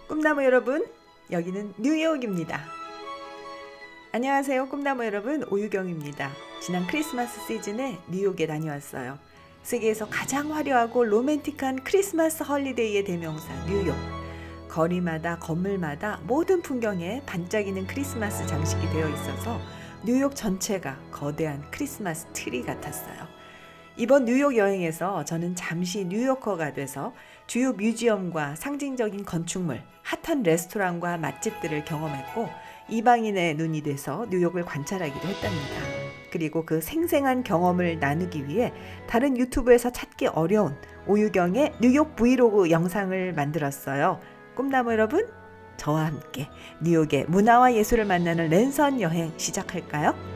꿈나무 여러분, 여기는 뉴욕입니다. 안녕하세요, 꿈나무 여러분. 오유경입니다. 지난 크리스마스 시즌에 뉴욕에 다녀왔어요. 세계에서 가장 화려하고 로맨틱한 크리스마스 헐리데이의 대명사 뉴욕. 거리마다 건물마다 모든 풍경에 반짝이는 크리스마스 장식이 되어 있어서 뉴욕 전체가 거대한 크리스마스 트리 같았어요. 이번 뉴욕 여행에서 저는 잠시 뉴요커가 돼서 주요 뮤지엄과 상징적인 건축물, 핫한 레스토랑과 맛집들을 경험했고 이방인의 눈이 돼서 뉴욕을 관찰하기도 했답니다. 그리고 그 생생한 경험을 나누기 위해 다른 유튜브에서 찾기 어려운 오유경의 뉴욕 브이로그 영상을 만들었어요. 꿈나무 여러분, 저와 함께 뉴욕의 문화와 예술을 만나는 랜선 여행 시작할까요?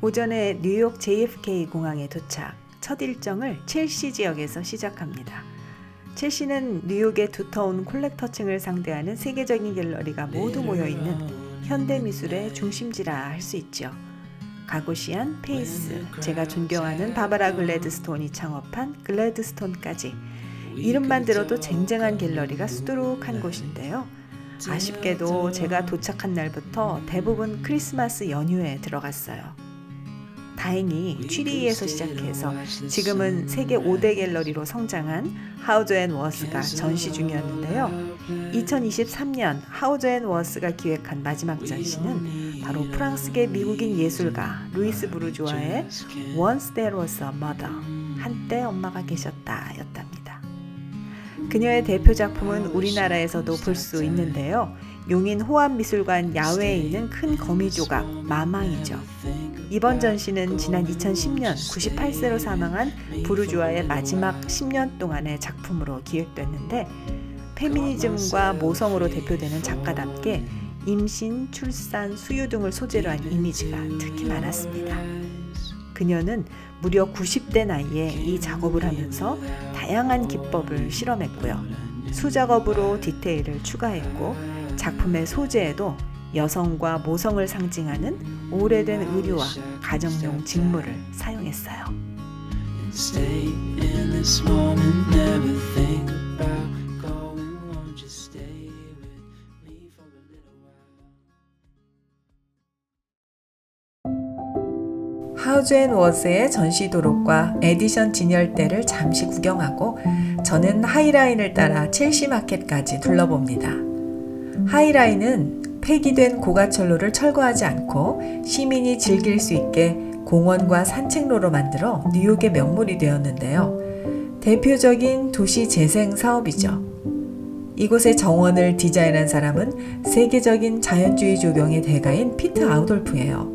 오전에 뉴욕 JFK 공항에 도착. 첫 일정을 첼시 지역에서 시작합니다. 첼시는 뉴욕의 두터운 콜렉터층을 상대하는 세계적인 갤러리가 모두 모여있는 현대미술의 중심지라 할 수 있죠. 가고시안, 페이스, 제가 존경하는 바바라 글래드스톤이 창업한 글래드스톤까지 이름만 들어도 쟁쟁한 갤러리가 수두룩한 곳인데요. 아쉽게도 제가 도착한 날부터 대부분 크리스마스 연휴에 들어갔어요. 다행히 취리히에서 시작해서 지금은 세계 5대 갤러리로 성장한 하우저 앤 워스가 전시 중이었는데요. 2023년 하우저 앤 워스가 기획한 마지막 전시는 바로 프랑스계 미국인 예술가 루이스 부르주아의 Once There Was a Mother, 한때 엄마가 계셨다 였답니다. 그녀의 대표 작품은 우리나라에서도 볼 수 있는데요. 용인 호암미술관 야외에 있는 큰 거미조각 마망이죠. 이번 전시는 지난 2010년 98세로 사망한 부르주아의 마지막 10년 동안의 작품으로 기획됐는데 페미니즘과 모성으로 대표되는 작가답게 임신, 출산, 수유 등을 소재로 한 이미지가 특히 많았습니다. 그녀는 무려 90대 나이에 이 작업을 하면서 다양한 기법을 실험했고요. 수작업으로 디테일을 추가했고 작품의 소재에도 여성과 모성을 상징하는 오래된 의류와 가정용 직물을 사용했어요. 하우저 앤 워스의 전시 도록과 에디션 진열대를 잠시 구경하고 저는 하이라인을 따라 첼시 마켓까지 둘러봅니다. 하이라인은 폐기된 고가철로를 철거하지 않고 시민이 즐길 수 있게 공원과 산책로로 만들어 뉴욕의 명물이 되었는데요. 대표적인 도시 재생 사업이죠. 이곳의 정원을 디자인한 사람은 세계적인 자연주의 조경의 대가인 피트 아우돌프예요.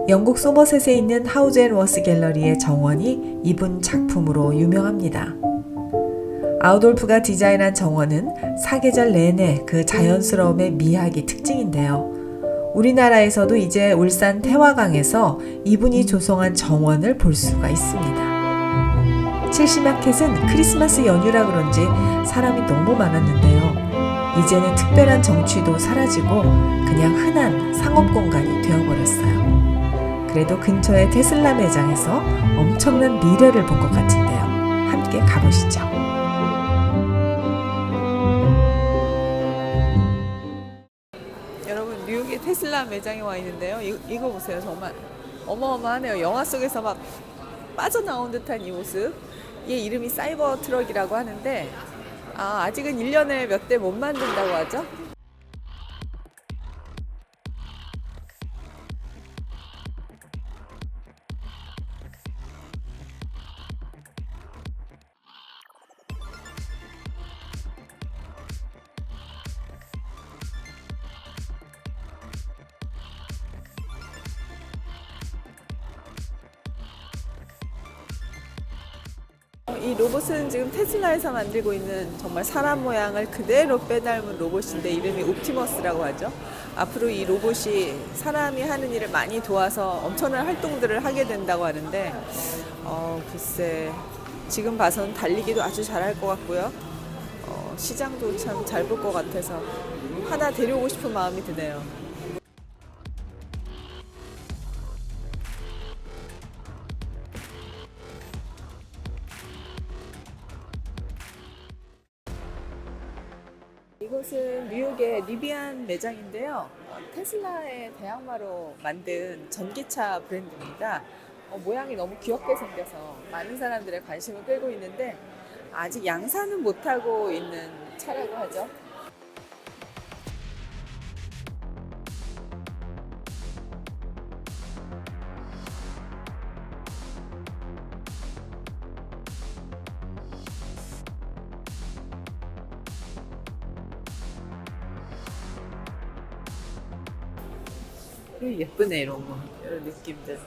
영국 소머셋에 있는 하우저 앤 워스 갤러리의 정원이 이분 작품으로 유명합니다. 아우돌프가 디자인한 정원은 사계절 내내 그 자연스러움의 미학이 특징인데요. 우리나라에서도 이제 울산 태화강에서 이분이 조성한 정원을 볼 수가 있습니다. 첼시마켓은 크리스마스 연휴라 그런지 사람이 너무 많았는데요. 이제는 특별한 정취도 사라지고 그냥 흔한 상업공간이 되어버렸어요. 그래도 근처의 테슬라 매장에서 엄청난 미래를 본 것 같은데요. 함께 가보시죠. 여러분, 뉴욕의 테슬라 매장에 와 있는데요. 이거 보세요. 정말 어마어마하네요. 영화 속에서 막 빠져나온 듯한 이 모습. 얘 이름이 사이버 트럭이라고 하는데 아직은 1년에 몇 대 못 만든다고 하죠. 이 로봇은 지금 테슬라에서 만들고 있는 정말 사람 모양을 그대로 빼닮은 로봇인데 이름이 옵티머스라고 하죠. 앞으로 이 로봇이 사람이 하는 일을 많이 도와서 엄청난 활동들을 하게 된다고 하는데 글쎄 지금 봐서는 달리기도 아주 잘할 것 같고요. 시장도 참 잘 볼 것 같아서 하나 데려오고 싶은 마음이 드네요. 이곳은 뉴욕의 리비안 매장인데요. 테슬라의 대항마로 만든 전기차 브랜드입니다. 모양이 너무 귀엽게 생겨서 많은 사람들의 관심을 끌고 있는데 아직 양산은 못하고 있는 차라고 하죠. 예쁘네 이런 거, 이런 느낌들.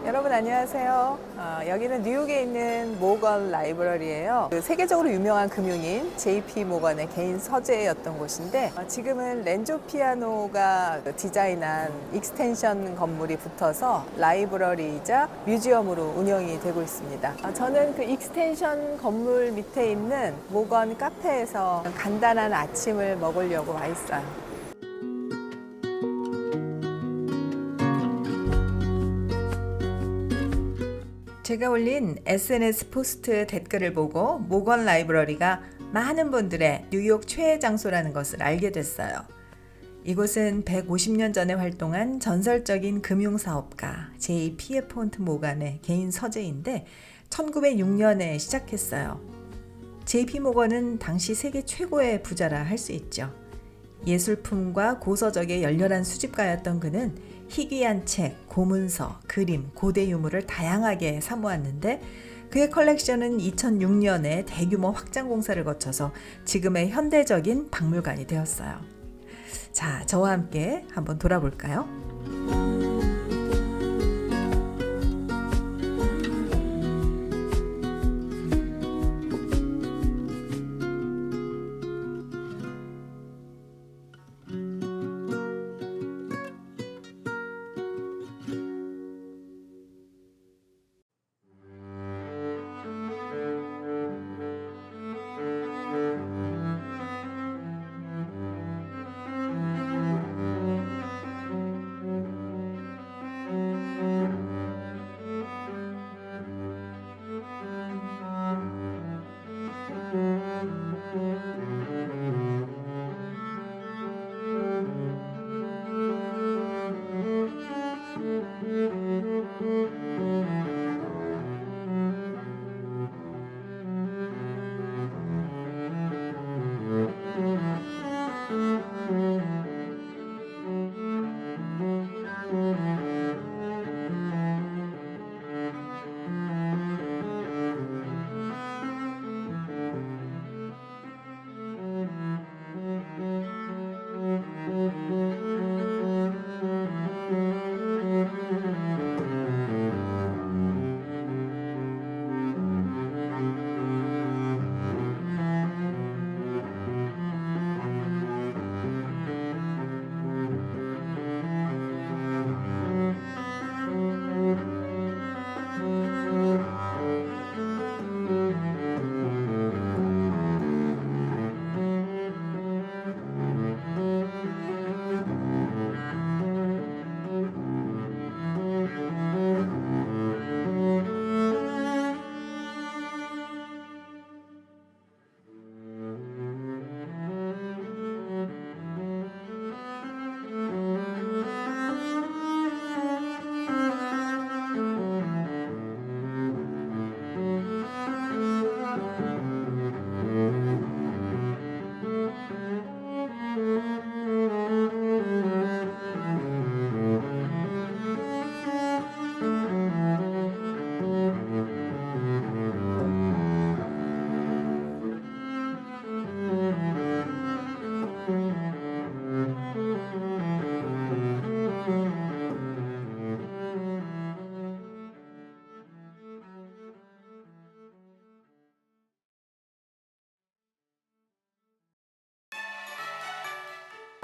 여러분 안녕하세요. 여기는 뉴욕에 있는 모건 라이브러리예요. 세계적으로 유명한 금융인 JP 모건의 개인 서재였던 곳인데 지금은 렌조 피아노가 디자인한 익스텐션 건물이 붙어서 라이브러리이자 뮤지엄으로 운영이 되고 있습니다. 저는 그 익스텐션 건물 밑에 있는 모건 카페에서 간단한 아침을 먹으려고 와 있어요. 제가 올린 SNS 포스트 댓글을 보고 모건 라이브러리가 많은 분들의 뉴욕 최애 장소라는 것을 알게 됐어요. 이곳은 150년 전에 활동한 전설적인 금융사업가 J.P. 폰트 모건의 개인 서재인데 1906년에 시작했어요. J.P. 모건은 당시 세계 최고의 부자라 할 수 있죠. 예술품과 고서적의 열렬한 수집가였던 그는 희귀한 책, 고문서, 그림, 고대 유물을 다양하게 사모았는데 그의 컬렉션은 2006년에 대규모 확장 공사를 거쳐서 지금의 현대적인 박물관이 되었어요. 자, 저와 함께 한번 돌아볼까요?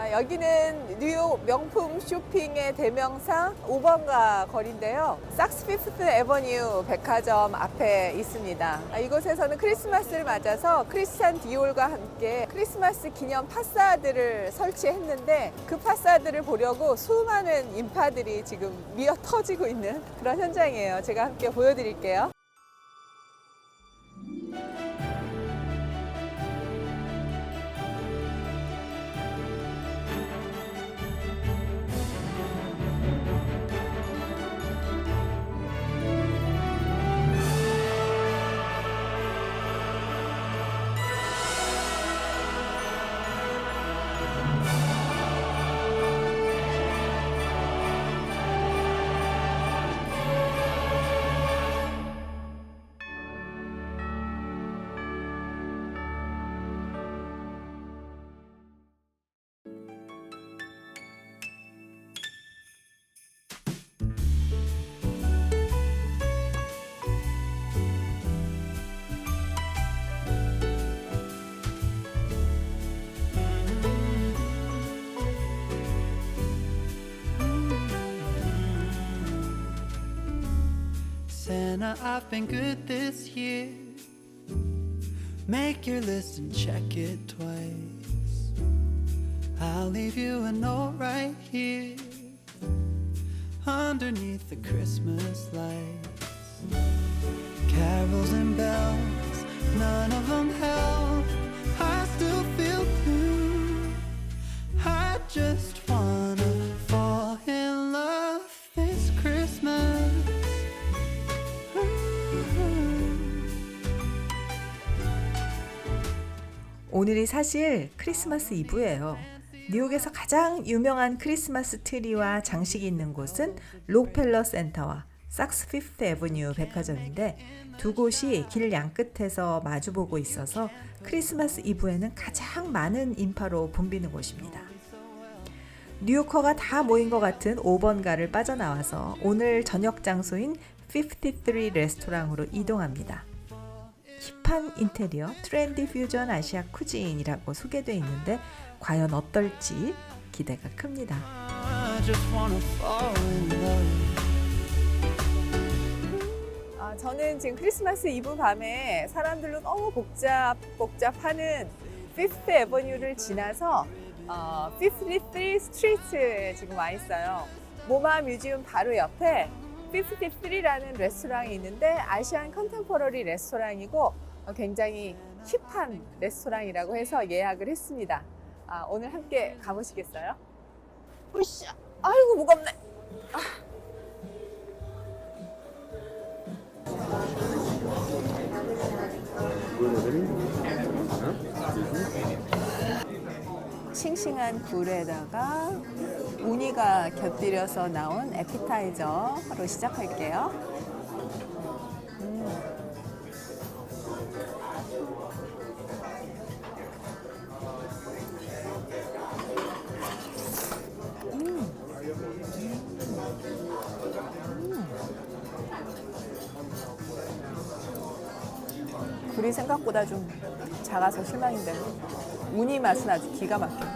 여기는 뉴욕 명품 쇼핑의 대명사 5번가 거리인데요. sak스 피프트 애버뉴 백화점 앞에 있습니다. 이곳에서는 크리스마스를 맞아서 크리스찬 디올과 함께 크리스마스 기념 파사드를 설치했는데 그 파사드를 보려고 수많은 인파들이 지금 미어 터지고 있는 그런 현장이에요. 제가 함께 보여드릴게요. Santa, I've been good this year. Make your list and check it twice. I'll leave you a note right here underneath the Christmas lights. Carols and bells, none of them help. I still feel blue. I just wanna fall in love this Christmas. 오늘이 사실 크리스마스 이브예요. 뉴욕에서 가장 유명한 크리스마스 트리와 장식이 있는 곳은 록펠러 센터와 sak스 피프트 애버뉴 백화점인데 두 곳이 길 양끝에서 마주보고 있어서 크리스마스 이브에는 가장 많은 인파로 붐비는 곳입니다. 뉴요커가 다 모인 것 같은 5번가를 빠져나와서 오늘 저녁 장소인 53 레스토랑으로 이동합니다. 힙한 인테리어, 트렌디 퓨전 아시아 쿠진이라고 소개되어 있는데 과연 어떨지 기대가 큽니다. 저는 지금 크리스마스 이브 밤에 사람들로 너무 복잡하는 피프트 애버뉴를 지나서 53 스트리트에 지금 와 있어요. 모마 뮤지엄 바로 옆에 53라는 레스토랑이 있는데 아시안 컨템포러리 레스토랑이고 굉장히 힙한 레스토랑이라고 해서 예약을 했습니다. 오늘 함께 가보시겠어요? 으쌰! 아이고 무겁네. 싱싱한 굴에다가 우니가 곁들여서 나온 에피타이저로 시작할게요. 굴이 생각보다 좀 작아서 실망인데 우니 맛은 아주 기가 막힙니다.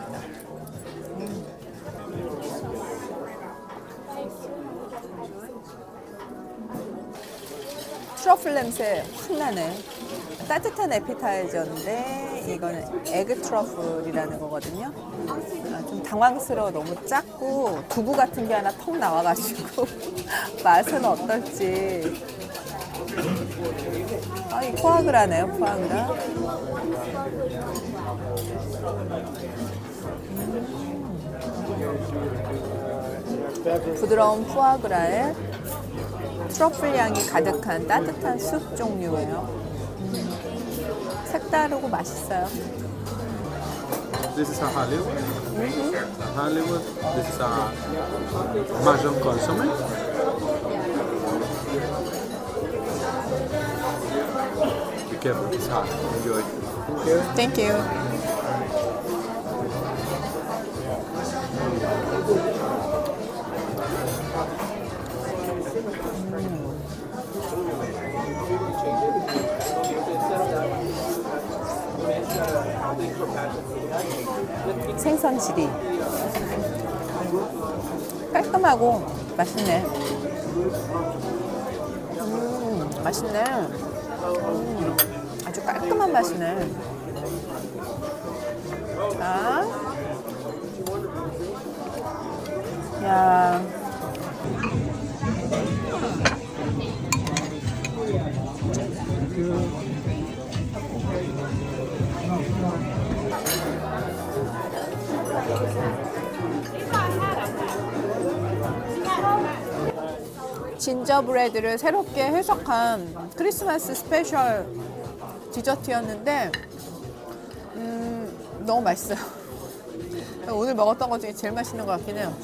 트러플 냄새 확 나네. 따뜻한 에피타이저인데 이거는 에그 트러플이라는 거거든요. 좀 당황스러워. 너무 작고 두부 같은 게 하나 턱 나와가지고 맛은 어떨지. 이 포아그라네요, 포아그라. 부드러운 포아그라에 트러플 향이 가득한 따뜻한 숲 종류예요. 색다르고 맛있어요. This is a Hollywood. Hollywood. This is a Mahjong consomme. Be careful, it's hot. Enjoy. Thank you. 생선지리. 깔끔하고 맛있네. 맛있네. 아주 깔끔한 맛이네. 자, 야. 진저브레드를 새롭게 해석한 크리스마스 스페셜 디저트였는데 너무 맛있어요. 오늘 먹었던 것 중에 제일 맛있는 것 같긴 해요.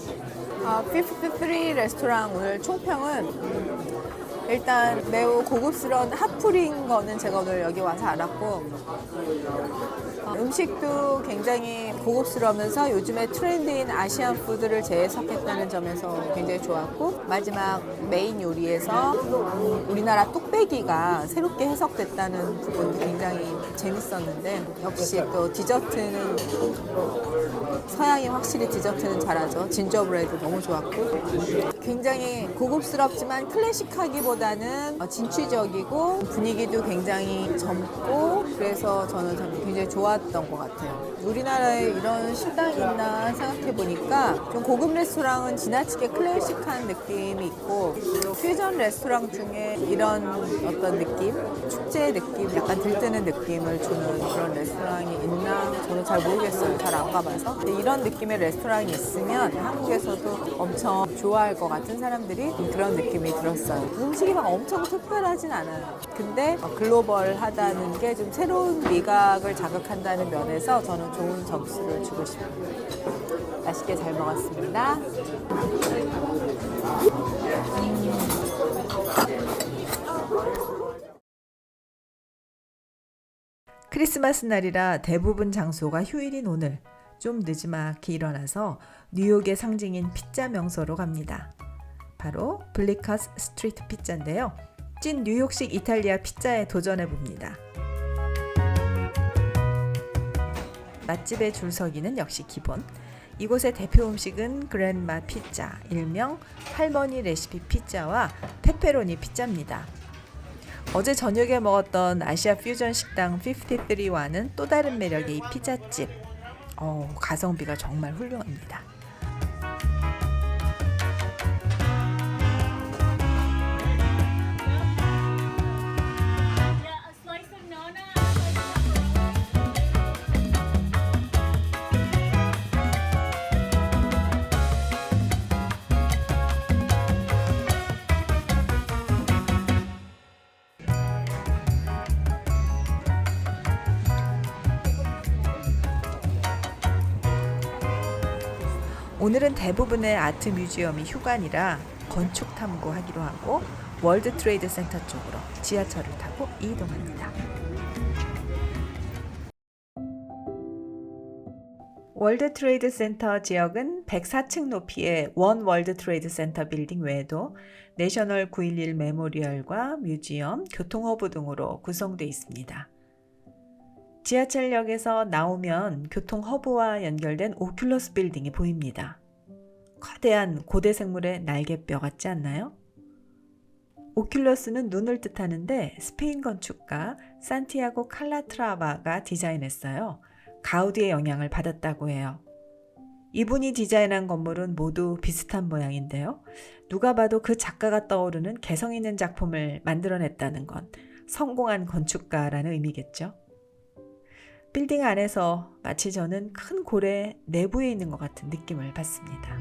53 레스토랑 오늘 총평은 일단 매우 고급스러운 핫플인 거는 제가 오늘 여기 와서 알았고, 음식도 굉장히 고급스러우면서 요즘에 트렌드인 아시안 푸드를 재해석했다는 점에서 굉장히 좋았고, 마지막 메인 요리에서 우리나라 뚝배기가 새롭게 해석됐다는 부분도 굉장히 재밌었는데, 역시 또 디저트는 서양이 확실히 디저트는 잘하죠. 진저브레드 너무 좋았고, 굉장히 고급스럽지만 클래식하기보다는 진취적이고 분위기도 굉장히 젊고, 그래서 저는 굉장히 좋았던 것 같아요. 우리나라에 이런 식당이 있나 생각해 보니까 좀 고급 레스토랑은 지나치게 클래식한 느낌이 있고, 퓨전 레스토랑 중에 이런 어떤 느낌, 축제 느낌, 약간 들뜨는 느낌을 주는 그런 레스토랑이 있나 저는 잘 모르겠어요. 잘 안 가봐서. 근데 이런 느낌의 레스토랑이 있으면 한국에서도 엄청 좋아할 것 같은 사람들이 그런 느낌이 들었어요. 음식이 막 엄청 특별하진 않아요. 근데 글로벌하다는 게 좀 새로운 미각을 자극한다는 면에서 저는 좋은 점수를 주고 싶어요. 맛있게 잘 먹었습니다. 크리스마스 날이라 대부분 장소가 휴일인 오늘 좀 늦지막히 일어나서 뉴욕의 상징인 피자 명소로 갑니다. 바로 블리커스 스트리트 피자인데요. 찐 뉴욕식 이탈리아 피자에 도전해봅니다. 맛집의 줄서기는 역시 기본. 이곳의 대표 음식은 그랜마 피자, 일명 할머니 레시피 피자와 페페로니 피자입니다. 어제 저녁에 먹었던 아시아 퓨전 식당 53와는 또 다른 매력의 이 피자집. 가성비가 정말 훌륭합니다. 오늘은 대부분의 아트 뮤지엄이 휴관이라 건축 탐구하기로 하고 월드 트레이드 센터 쪽으로 지하철을 타고 이동합니다. 월드 트레이드 센터 지역은 104층 높이의 원 월드 트레이드 센터 빌딩 외에도 내셔널 9.11 메모리얼과 뮤지엄, 교통허브 등으로 구성되어 있습니다. 지하철역에서 나오면 교통허브와 연결된 오큘러스 빌딩이 보입니다. 거대한 고대 생물의 날개뼈 같지 않나요? 오큘러스는 눈을 뜻하는데 스페인 건축가 산티아고 칼라트라바가 디자인했어요. 가우디의 영향을 받았다고 해요. 이분이 디자인한 건물은 모두 비슷한 모양인데요. 누가 봐도 그 작가가 떠오르는 개성 있는 작품을 만들어냈다는 건 성공한 건축가라는 의미겠죠. 빌딩 안에서 마치 저는 큰 고래 내부에 있는 것 같은 느낌을 받습니다.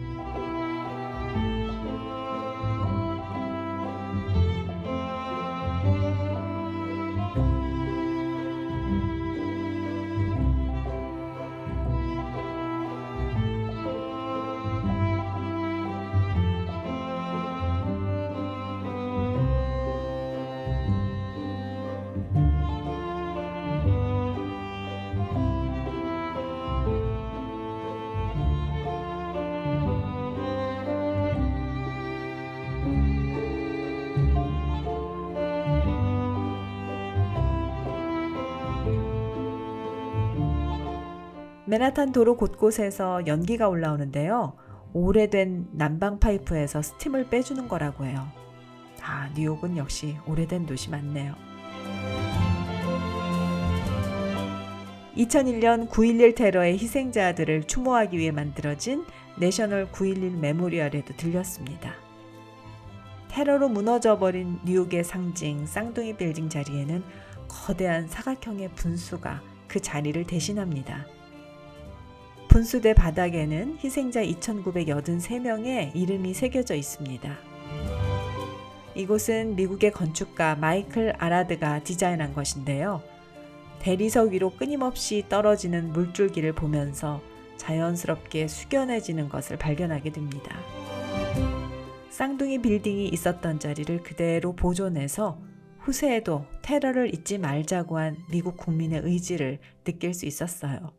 맨하탄 도로 곳곳에서 연기가 올라오는데요. 오래된 난방 파이프에서 스팀을 빼주는 거라고 해요. 뉴욕은 역시 오래된 도시 맞네요. 2001년 9.11 테러의 희생자들을 추모하기 위해 만들어진 내셔널 9.11 메모리얼에도 들렸습니다. 테러로 무너져버린 뉴욕의 상징 쌍둥이 빌딩 자리에는 거대한 사각형의 분수가 그 자리를 대신합니다. 분수대 바닥에는 희생자 2,983명의 이름이 새겨져 있습니다. 이곳은 미국의 건축가 마이클 아라드가 디자인한 것인데요. 대리석 위로 끊임없이 떨어지는 물줄기를 보면서 자연스럽게 숙연해지는 것을 발견하게 됩니다. 쌍둥이 빌딩이 있었던 자리를 그대로 보존해서 후세에도 테러를 잊지 말자고 한 미국 국민의 의지를 느낄 수 있었어요.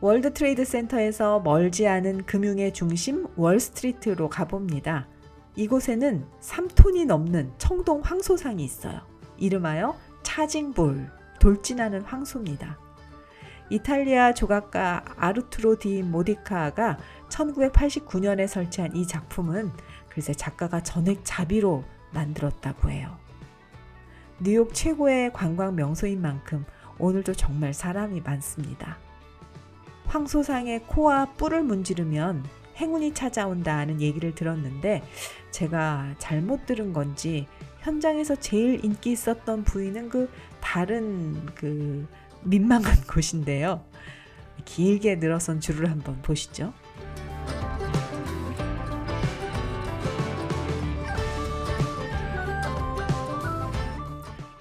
월드 트레이드 센터에서 멀지 않은 금융의 중심 월스트리트로 가봅니다. 이곳에는 3톤이 넘는 청동 황소상이 있어요. 이름하여 차징볼, 돌진하는 황소입니다. 이탈리아 조각가 아르투로 디 모디카가 1989년에 설치한 이 작품은 글쎄 작가가 전액 자비로 만들었다고 해요. 뉴욕 최고의 관광 명소인 만큼 오늘도 정말 사람이 많습니다. 황소상의 코와 뿔을 문지르면 행운이 찾아온다는 얘기를 들었는데 제가 잘못 들은 건지 현장에서 제일 인기 있었던 부위는 다른 민망한 곳인데요. 길게 늘어선 줄을 한번 보시죠.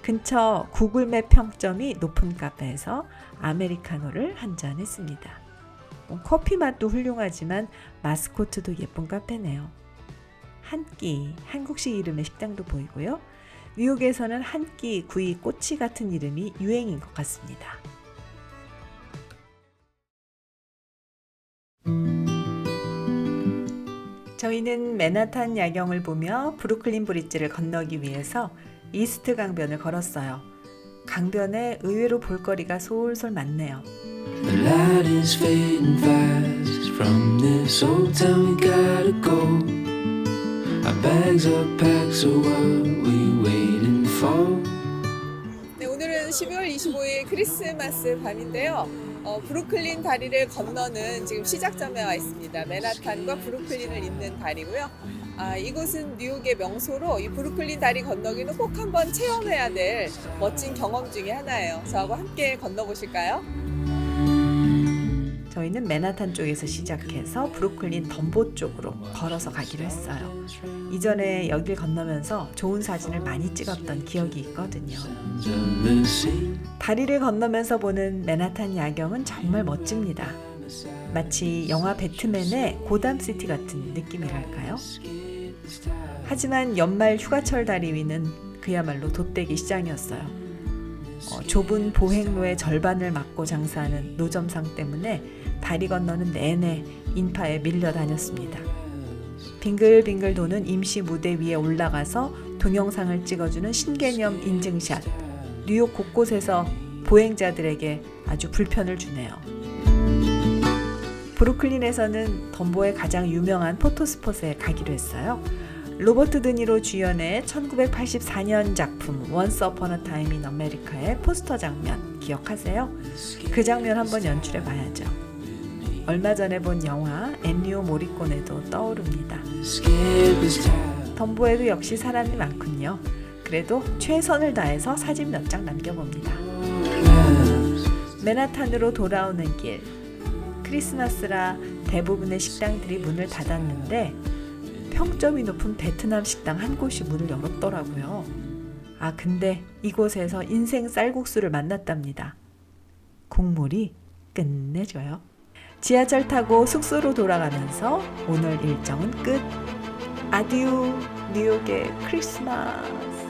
근처 구글맵 평점이 높은 카페에서 아메리카노를 한잔 했습니다. 커피 맛도 훌륭하지만 마스코트도 예쁜 카페네요. 한 끼, 한국식 이름의 식당도 보이고요. 뉴욕에서는 한 끼, 구이, 꼬치 같은 이름이 유행인 것 같습니다. 저희는 맨하탄 야경을 보며 브루클린 브릿지를 건너기 위해서 이스트 강변을 걸었어요. 강변에 의외로 볼거리가 솔솔 많네요. The light is fading fast. From this old town we gotta go. Our bags are packed, so what we waiting for? 네, 오늘은 12월 25일 크리스마스 밤인데요. 브루클린 다리를 건너는 지금 시작점에 와 있습니다. 맨하탄과 브루클린을 잇는 다리고요. 이곳은 뉴욕의 명소로 이 브루클린 다리 건너기는 꼭 한번 체험해야 될 멋진 경험 중에 하나예요. 저하고 함께 건너보실까요? 저희는 맨하탄 쪽에서 시작해서 브루클린 덤보 쪽으로 걸어서 가기로 했어요. 이전에 여길 건너면서 좋은 사진을 많이 찍었던 기억이 있거든요. 다리를 건너면서 보는 맨하탄 야경은 정말 멋집니다. 마치 영화 배트맨의 고담시티 같은 느낌이랄까요? 하지만 연말 휴가철 다리 위는 그야말로 돛대기 시장이었어요. 좁은 보행로의 절반을 막고 장사하는 노점상 때문에 다리 건너는 내내 인파에 밀려 다녔습니다. 빙글빙글 도는 임시 무대 위에 올라가서 동영상을 찍어주는 신개념 인증샷. 뉴욕 곳곳에서 보행자들에게 아주 불편을 주네요. 브루클린에서는 덤보의 가장 유명한 포토스폿에 가기로 했어요. 로버트 드니로 주연의 1984년 작품 Once Upon a Time in America의 포스터 장면 기억하세요? 그 장면 한번 연출해 봐야죠. 얼마 전에 본 영화 엔니오 모리코네도 떠오릅니다. 덤보에도 역시 사람이 많군요. 그래도 최선을 다해서 사진 몇 장 남겨봅니다. 맨하탄으로 돌아오는 길. 크리스마스라 대부분의 식당들이 문을 닫았는데 평점이 높은 베트남 식당 한 곳이 문을 열었더라고요. 근데 이곳에서 인생 쌀국수를 만났답니다. 국물이 끝내줘요. 지하철 타고 숙소로 돌아가면서 오늘 일정은 끝. 아디오 뉴욕의 크리스마스.